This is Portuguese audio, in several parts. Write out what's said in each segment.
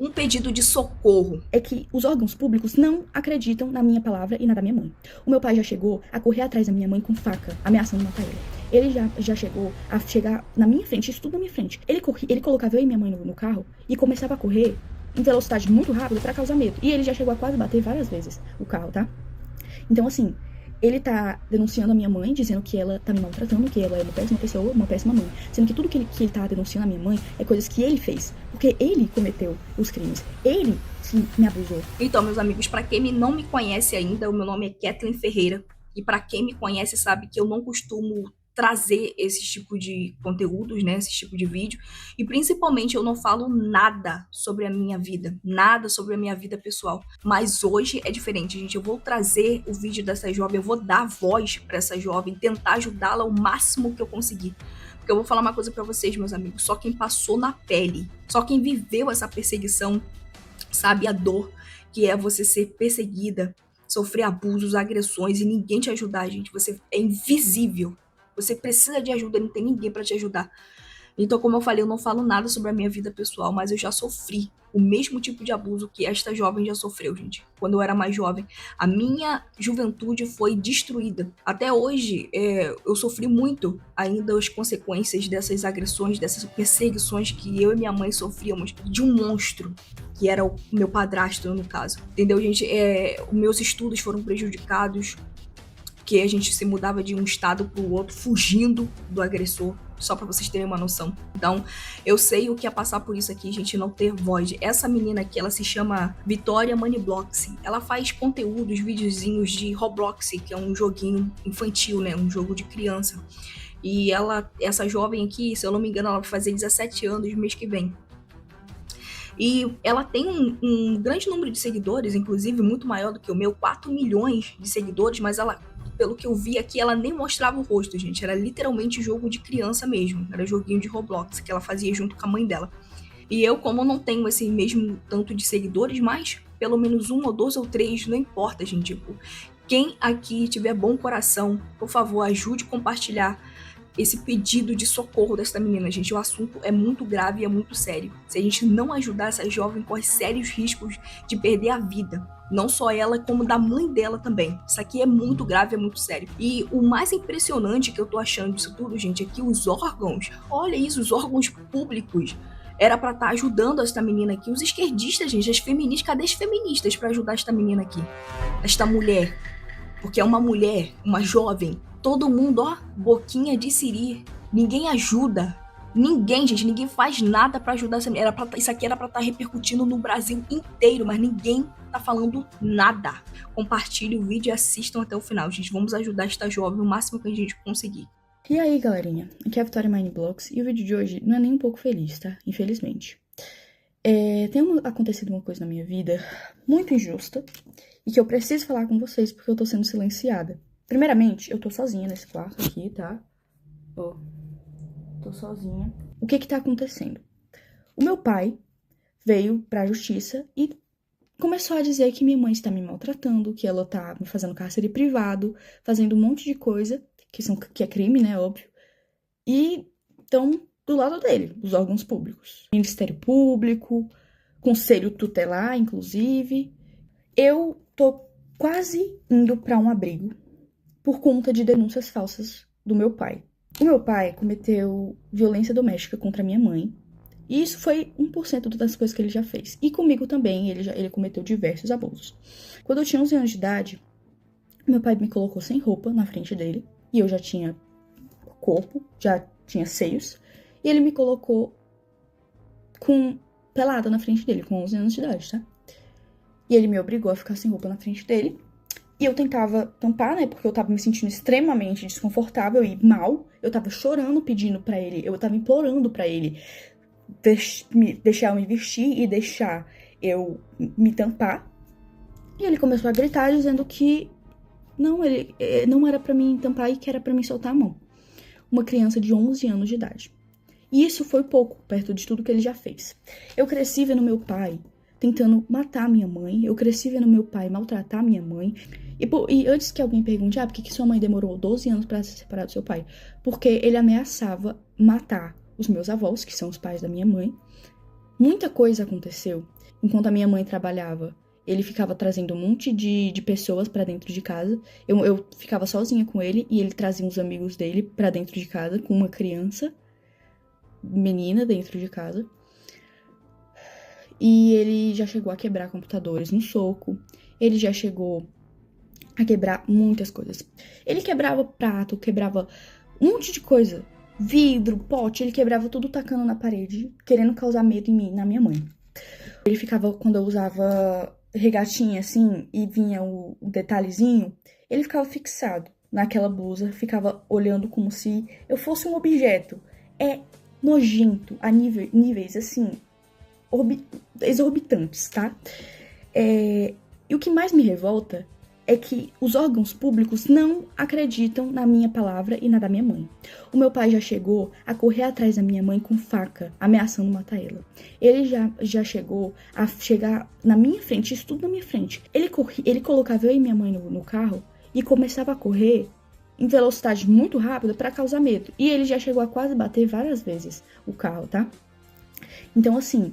um pedido de socorro. É que os órgãos públicos não acreditam na minha palavra e na da minha mãe. O meu pai já chegou a correr atrás da minha mãe com faca, ameaçando matar ela. Ele já chegou a chegar na minha frente, isso tudo na minha frente. Ele colocava eu e minha mãe no carro e começava a correr em velocidade muito rápida pra causar medo. E ele já chegou a quase bater várias vezes o carro, tá? Então, assim, ele tá denunciando a minha mãe, dizendo que ela tá me maltratando, que ela é uma péssima pessoa, uma péssima mãe. Sendo que tudo que ele tá denunciando a minha mãe é coisas que ele fez. Porque ele cometeu os crimes. Ele me abusou. Então, meus amigos, para quem não me conhece ainda, o meu nome é Kathleen Ferreira. E para quem me conhece sabe que eu não costumo trazer esse tipo de conteúdos, né, esse tipo de vídeo, e principalmente eu não falo nada sobre a minha vida, nada sobre a minha vida pessoal, mas hoje é diferente, gente. Eu vou trazer o vídeo dessa jovem, eu vou dar voz para essa jovem, tentar ajudá-la o máximo que eu conseguir. Porque eu vou falar uma coisa para vocês, meus amigos, só quem passou na pele, só quem viveu essa perseguição sabe a dor que é você ser perseguida, sofrer abusos, agressões e ninguém te ajudar, gente. Você é invisível. Você precisa de ajuda, não tem ninguém para te ajudar. Então, como eu falei, eu não falo nada sobre a minha vida pessoal, mas eu já sofri o mesmo tipo de abuso que esta jovem já sofreu, gente. Quando eu era mais jovem, a minha juventude foi destruída. Até hoje, eu sofri muito ainda as consequências dessas agressões, dessas perseguições que eu e minha mãe sofríamos de um monstro, que era o meu padrasto, no caso. Entendeu, gente? Os meus estudos foram prejudicados, que a gente se mudava de um estado para o outro, fugindo do agressor, só para vocês terem uma noção. Então, eu sei o que é passar por isso aqui, gente, não ter voz. Essa menina aqui, ela se chama Vitória Moneyblocks. Ela faz conteúdos, videozinhos de Roblox, que é um joguinho infantil, né, um jogo de criança. E essa jovem aqui, se eu não me engano, ela vai fazer 17 anos mês que vem. E ela tem um grande número de seguidores, inclusive muito maior do que o meu, 4 milhões de seguidores, mas ela, pelo que eu vi aqui, ela nem mostrava o rosto, gente. Era literalmente jogo de criança mesmo. Era joguinho de Roblox que ela fazia junto com a mãe dela. E eu, como não tenho esse mesmo tanto de seguidores, mas pelo menos 1 ou 2 ou 3, não importa, gente. Tipo, quem aqui tiver bom coração, por favor, ajude a compartilhar esse pedido de socorro dessa menina, gente. O assunto é muito grave e é muito sério. Se a gente não ajudar essa jovem, corre sérios riscos de perder a vida. Não só ela, como da mãe dela também. Isso aqui é muito grave, é muito sério. E o mais impressionante que eu tô achando disso tudo, gente, é que os órgãos, olha isso, os órgãos públicos, era pra estar ajudando esta menina aqui. Os esquerdistas, gente, as feministas, cadê as feministas pra ajudar esta menina aqui? Esta mulher. Porque é uma mulher, uma jovem. Todo mundo, ó, boquinha de siri. Ninguém ajuda. Ninguém, gente, ninguém faz nada pra ajudar essa mulher. Isso aqui era pra estar repercutindo no Brasil inteiro, mas ninguém tá falando nada. Compartilhe o vídeo e assistam até o final, gente. Vamos ajudar esta jovem o máximo que a gente conseguir. E aí, galerinha? Aqui é a Vitória Moneyblocks e o vídeo de hoje não é nem um pouco feliz, tá? Infelizmente. Tem acontecido uma coisa na minha vida muito injusta e que eu preciso falar com vocês porque eu tô sendo silenciada. Primeiramente, eu tô sozinha nesse quarto aqui, tá? Ó, tô sozinha. O que tá acontecendo? O meu pai veio pra justiça e começou a dizer que minha mãe está me maltratando, que ela tá me fazendo cárcere privado, fazendo um monte de coisa, que é crime, né, óbvio. E então, do lado dele, os órgãos públicos. Ministério Público, Conselho Tutelar, inclusive. Eu tô quase indo pra um abrigo por conta de denúncias falsas do meu pai. O meu pai cometeu violência doméstica contra minha mãe. E isso foi 1% das coisas que ele já fez. E comigo também, ele cometeu diversos abusos. Quando eu tinha 11 anos de idade, meu pai me colocou sem roupa na frente dele. E eu já tinha corpo, já tinha seios. E ele me colocou pelada na frente dele, com 11 anos de idade, tá? E ele me obrigou a ficar sem roupa na frente dele. E eu tentava tampar, né? Porque eu tava me sentindo extremamente desconfortável e mal. Eu tava chorando, pedindo pra ele. Eu tava implorando pra ele deixar eu me vestir e deixar eu me tampar. E ele começou a gritar, dizendo que ele não era pra mim tampar e que era pra mim soltar a mão. Uma criança de 11 anos de idade. E isso foi pouco, perto de tudo que ele já fez. Eu cresci vendo meu pai tentando matar minha mãe. Eu cresci vendo meu pai maltratar minha mãe. E antes que alguém pergunte, por que sua mãe demorou 12 anos para se separar do seu pai? Porque ele ameaçava matar os meus avós, que são os pais da minha mãe, Muita coisa aconteceu enquanto a minha mãe trabalhava. Ele ficava trazendo um monte de pessoas pra dentro de casa. Eu ficava sozinha com ele e ele trazia uns amigos dele pra dentro de casa com uma criança, menina dentro de casa. E ele já chegou a quebrar computadores no soco. Ele já chegou a quebrar muitas coisas. Ele quebrava prato, quebrava um monte de coisa. Vidro, pote, ele quebrava tudo tacando na parede, querendo causar medo em mim, na minha mãe. Ele ficava, quando eu usava regatinha assim, e vinha o detalhezinho, ele ficava fixado naquela blusa, ficava olhando como se eu fosse um objeto. É nojento a níveis assim, exorbitantes, tá? E o que mais me revolta é que os órgãos públicos não acreditam na minha palavra e na da minha mãe. O meu pai já chegou a correr atrás da minha mãe com faca, ameaçando matar ela. Ele já chegou a chegar na minha frente, isso tudo na minha frente. Ele colocava eu e minha mãe no carro e começava a correr em velocidade muito rápida para causar medo. E ele já chegou a quase bater várias vezes o carro, tá? Então, assim,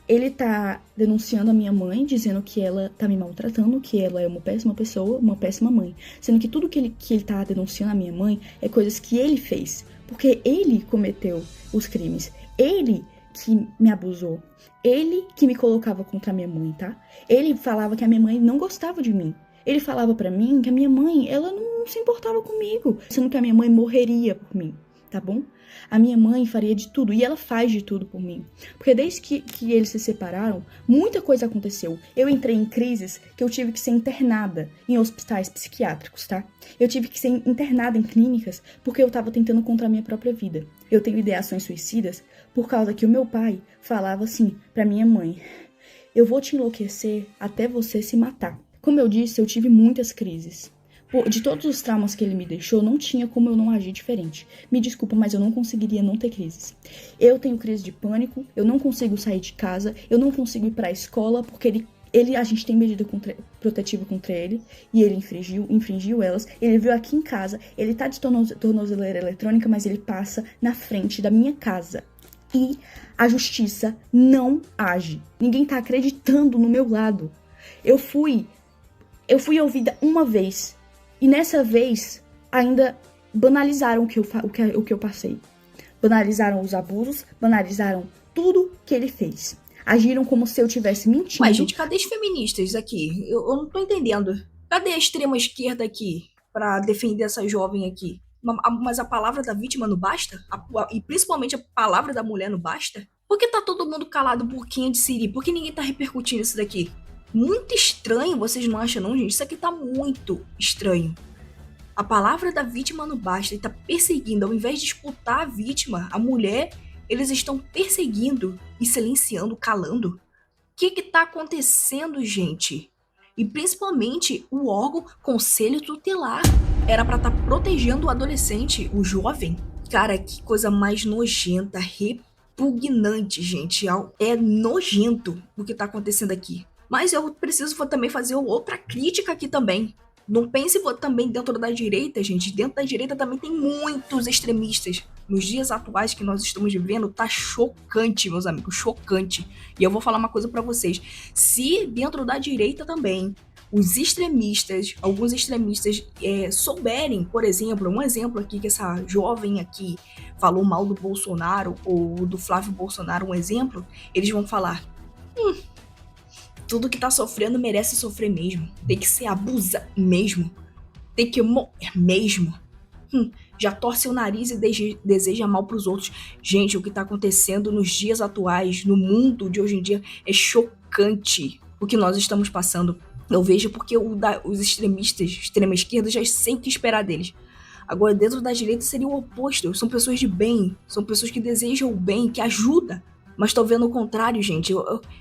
ele tá denunciando a minha mãe, dizendo que ela tá me maltratando, que ela é uma péssima pessoa, uma péssima mãe. Sendo que tudo que ele tá denunciando a minha mãe é coisas que ele fez. Porque ele cometeu os crimes. Ele que me abusou. Ele que me colocava contra a minha mãe, tá? Ele falava que a minha mãe não gostava de mim. Ele falava pra mim que a minha mãe, ela não se importava comigo. Sendo que a minha mãe morreria por mim, tá bom? A minha mãe faria de tudo, e ela faz de tudo por mim. Porque desde que eles se separaram, muita coisa aconteceu. Eu entrei em crises que eu tive que ser internada em hospitais psiquiátricos, tá? Eu tive que ser internada em clínicas porque eu tava tentando contra a minha própria vida. Eu tenho ideações suicidas por causa que o meu pai falava assim pra minha mãe: eu vou te enlouquecer até você se matar. Como eu disse, eu tive muitas crises. De todos os traumas que ele me deixou, não tinha como eu não agir diferente. Me desculpa, mas eu não conseguiria não ter crises. Eu tenho crise de pânico, eu não consigo sair de casa, eu não consigo ir pra escola, porque a gente tem medida protetiva contra ele, e ele infringiu elas. Ele veio aqui em casa, ele tá de tornozeleira eletrônica, mas ele passa na frente da minha casa. E a justiça não age. Ninguém tá acreditando no meu lado. Eu fui ouvida uma vez. E nessa vez, ainda banalizaram o que eu passei. Banalizaram os abusos, banalizaram tudo que ele fez. Agiram como se eu tivesse mentindo. Mas, gente, cadê as feministas aqui? Eu não tô entendendo. Cadê a extrema esquerda aqui pra defender essa jovem aqui? Mas a palavra da vítima não basta? E principalmente a palavra da mulher não basta? Por que tá todo mundo calado boquinha de siri? Por que ninguém tá repercutindo isso daqui? Muito estranho, vocês não acham não, gente? Isso aqui tá muito estranho. A palavra da vítima não basta, ele tá perseguindo, ao invés de escutar a vítima, a mulher, eles estão perseguindo e silenciando, calando. O que tá acontecendo, gente? E principalmente o órgão Conselho Tutelar era pra estar protegendo o adolescente, o jovem. Cara, que coisa mais nojenta, repugnante, gente. É nojento o que tá acontecendo aqui. Mas eu preciso também fazer outra crítica aqui também. Não pense também dentro da direita, gente. Dentro da direita também tem muitos extremistas. Nos dias atuais que nós estamos vivendo, tá chocante, meus amigos, chocante. E eu vou falar uma coisa pra vocês. Se dentro da direita também, os extremistas, alguns extremistas souberem, por exemplo, um exemplo aqui que essa jovem aqui falou mal do Bolsonaro ou do Flávio Bolsonaro, um exemplo, eles vão falar: tudo que tá sofrendo merece sofrer mesmo. Tem que ser abusa mesmo. Tem que morrer mesmo. Já torce o nariz e deseja mal pros outros. Gente, o que tá acontecendo nos dias atuais, no mundo de hoje em dia, é chocante o que nós estamos passando. Eu vejo porque os extremistas, extrema esquerda, já sei o que esperar deles. Agora, dentro da direita seria o oposto. São pessoas de bem, são pessoas que desejam o bem, que ajudam. Mas tô vendo o contrário, gente.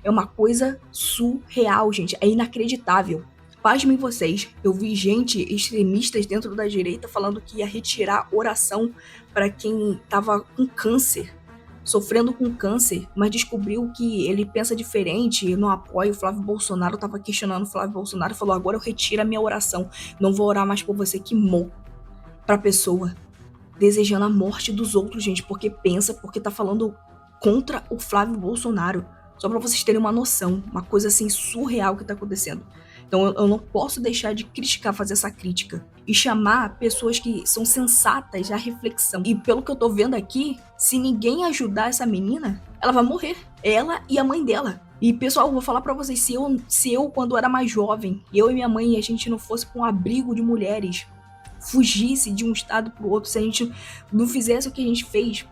É uma coisa surreal, gente. É inacreditável. Pasmem vocês. Eu vi gente, extremistas dentro da direita, falando que ia retirar oração para quem tava com câncer, sofrendo com câncer, mas descobriu que ele pensa diferente, não apoia o Flávio Bolsonaro, tava questionando o Flávio Bolsonaro e falou: agora eu retiro a minha oração. Não vou orar mais por você, que morra pra pessoa. Desejando a morte dos outros, gente, porque pensa, porque tá falando contra o Flávio Bolsonaro. Só pra vocês terem uma noção, uma coisa assim surreal que tá acontecendo. Então eu não posso deixar de criticar, fazer essa crítica. E chamar pessoas que são sensatas à reflexão. E pelo que eu tô vendo aqui, se ninguém ajudar essa menina, ela vai morrer. Ela e a mãe dela. E pessoal, eu vou falar pra vocês, se eu quando era mais jovem, eu e minha mãe, a gente não fosse pra um abrigo de mulheres, fugisse de um estado pro outro, se a gente não fizesse o que a gente fez,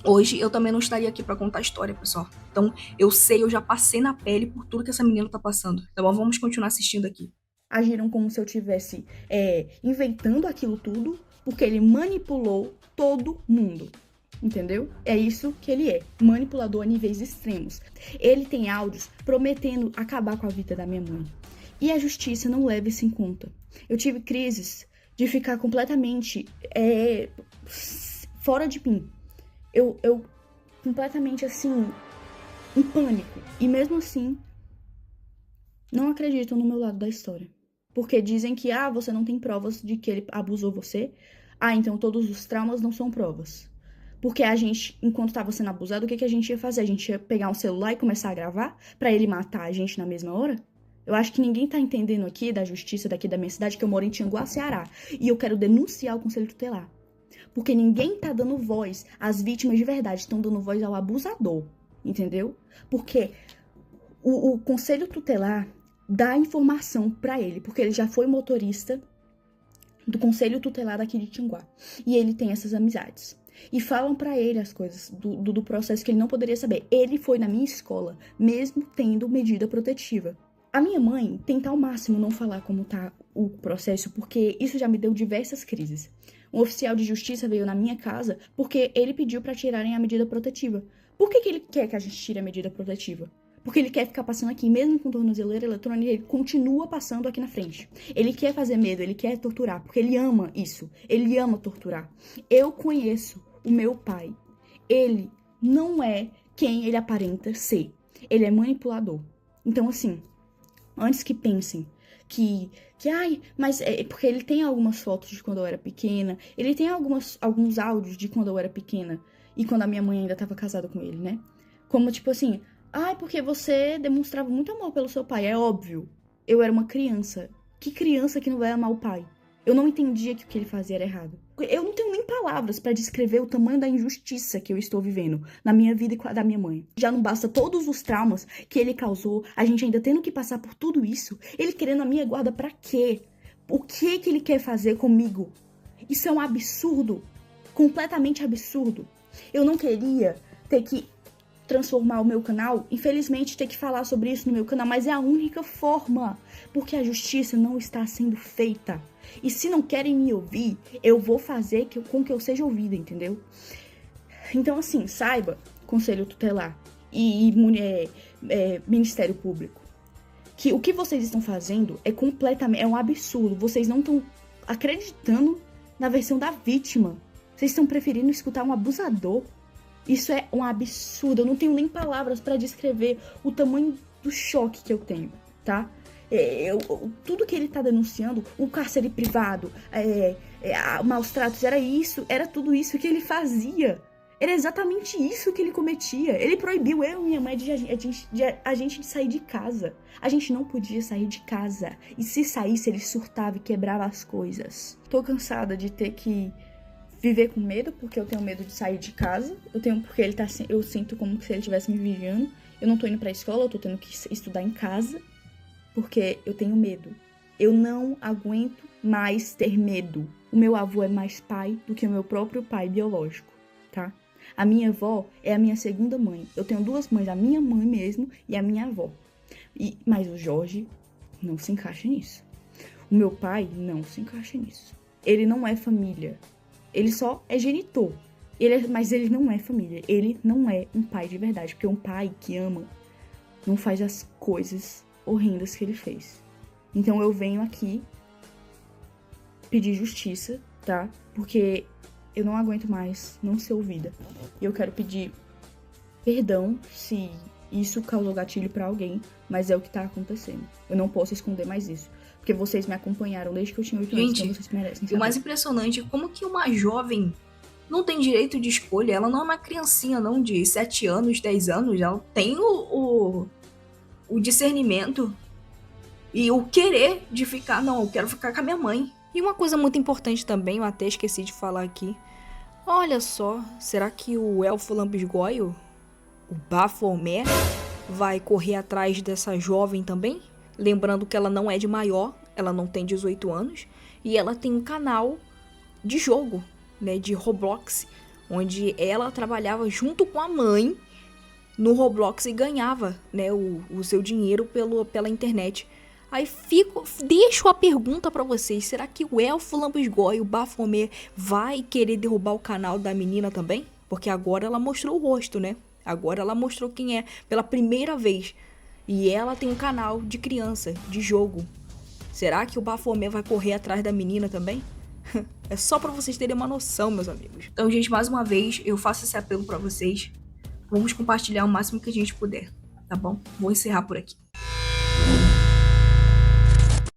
hoje eu também não estaria aqui pra contar a história, pessoal. Então, eu sei, eu já passei na pele por tudo que essa menina tá passando. Então, vamos continuar assistindo aqui. Agiram como se eu tivesse inventando aquilo tudo, porque ele manipulou todo mundo. Entendeu? É isso que ele é, manipulador a níveis extremos. Ele tem áudios prometendo acabar com a vida da minha mãe. E a justiça não leva isso em conta. Eu tive crises de ficar completamente fora de mim. Eu completamente assim, em pânico. E mesmo assim, não acreditam no meu lado da história. Porque dizem que, você não tem provas de que ele abusou você. Então todos os traumas não são provas. Porque a gente, enquanto tava sendo abusado, o que a gente ia fazer? A gente ia pegar um celular e começar a gravar pra ele matar a gente na mesma hora? Eu acho que ninguém tá entendendo aqui da justiça daqui da minha cidade, que eu moro em Tianguá, Ceará. E eu quero denunciar o Conselho Tutelar. Porque ninguém tá dando voz às vítimas de verdade, estão dando voz ao abusador. Entendeu? Porque o Conselho Tutelar dá informação pra ele, porque ele já foi motorista do Conselho Tutelar daqui de Tianguá. E ele tem essas amizades. E falam pra ele as coisas do processo que ele não poderia saber. Ele foi na minha escola, mesmo tendo medida protetiva. A minha mãe tenta ao máximo não falar como tá o processo, porque isso já me deu diversas crises. Um oficial de justiça veio na minha casa porque ele pediu pra tirarem a medida protetiva. Por que ele quer que a gente tire a medida protetiva? Porque ele quer ficar passando aqui, mesmo com tornozeleira eletrônica, ele continua passando aqui na frente. Ele quer fazer medo, ele quer torturar, porque ele ama isso. Ele ama torturar. Eu conheço o meu pai. Ele não é quem ele aparenta ser. Ele é manipulador. Então, assim, antes que pensem mas é porque ele tem algumas fotos de quando eu era pequena, ele tem alguns áudios de quando eu era pequena e quando a minha mãe ainda estava casada com ele, né? Como, tipo assim, porque você demonstrava muito amor pelo seu pai. É óbvio, eu era uma criança. Que criança que não vai amar o pai? Eu não entendia que o que ele fazia era errado. Eu não tenho nem palavras pra descrever o tamanho da injustiça que eu estou vivendo na minha vida e com a da minha mãe. Já não basta todos os traumas que ele causou, a gente ainda tendo que passar por tudo isso, ele querendo a minha guarda pra quê? O que ele quer fazer comigo? Isso é um absurdo, completamente absurdo. Eu não queria ter que transformar o meu canal, infelizmente ter que falar sobre isso no meu canal, mas é a única forma, porque a justiça não está sendo feita. E se não querem me ouvir, eu vou fazer com que eu seja ouvida, entendeu? Então, assim, saiba, Conselho Tutelar e Ministério Público, que o que vocês estão fazendo é um absurdo. Vocês não estão acreditando na versão da vítima. Vocês estão preferindo escutar um abusador. Isso é um absurdo. Eu não tenho nem palavras pra descrever o tamanho do choque que eu tenho, tá? Tudo que ele tá denunciando, o cárcere privado, maus tratos, era tudo isso que ele fazia. Era exatamente isso que ele cometia. Ele proibiu eu e minha mãe de a gente de sair de casa. A gente não podia sair de casa. E se saísse, ele surtava e quebrava as coisas. Tô cansada de ter que viver com medo, porque eu tenho medo de sair de casa. Porque eu sinto como se ele estivesse me vigiando. Eu não tô indo pra escola, eu tô tendo que estudar em casa, porque eu tenho medo. Eu não aguento mais ter medo. O meu avô é mais pai do que o meu próprio pai biológico, tá? A minha avó é a minha segunda mãe. Eu tenho duas mães, a minha mãe mesmo e a minha avó. Mas o Jorge não se encaixa nisso. O meu pai não se encaixa nisso. Ele não é família. Ele só é genitor. Mas ele não é família. Ele não é um pai de verdade. Porque um pai que ama não faz as coisas horrendas que ele fez. Então eu venho aqui pedir justiça, tá? Porque eu não aguento mais não ser ouvida. E eu quero pedir perdão se isso causou gatilho pra alguém, mas é o que tá acontecendo. Eu não posso esconder mais isso. Porque vocês me acompanharam desde que eu tinha 8 anos, então vocês merecem saber. O mais impressionante é como que uma jovem não tem direito de escolha, ela não é uma criancinha não de 7 anos, 10 anos, ela tem o discernimento e o querer de ficar, não, eu quero ficar com a minha mãe. E uma coisa muito importante também, eu até esqueci de falar aqui, olha só, será que o elfo lambisgoio, o Baphomet, vai correr atrás dessa jovem também? Lembrando que ela não é de maior, ela não tem 18 anos, e ela tem um canal de jogo, né, de Roblox, onde ela trabalhava junto com a mãe no Roblox e ganhava, né, o seu dinheiro pela internet. Aí deixo a pergunta pra vocês, será que o elfo lambisgoio, o Baphomet, vai querer derrubar o canal da menina também? Porque agora ela mostrou o rosto, né? Agora ela mostrou quem é pela primeira vez. E ela tem um canal de criança, de jogo. Será que o Baphomet vai correr atrás da menina também? É só pra vocês terem uma noção, meus amigos. Então, gente, mais uma vez, eu faço esse apelo pra vocês. Vamos compartilhar o máximo que a gente puder, tá bom? Vou encerrar por aqui.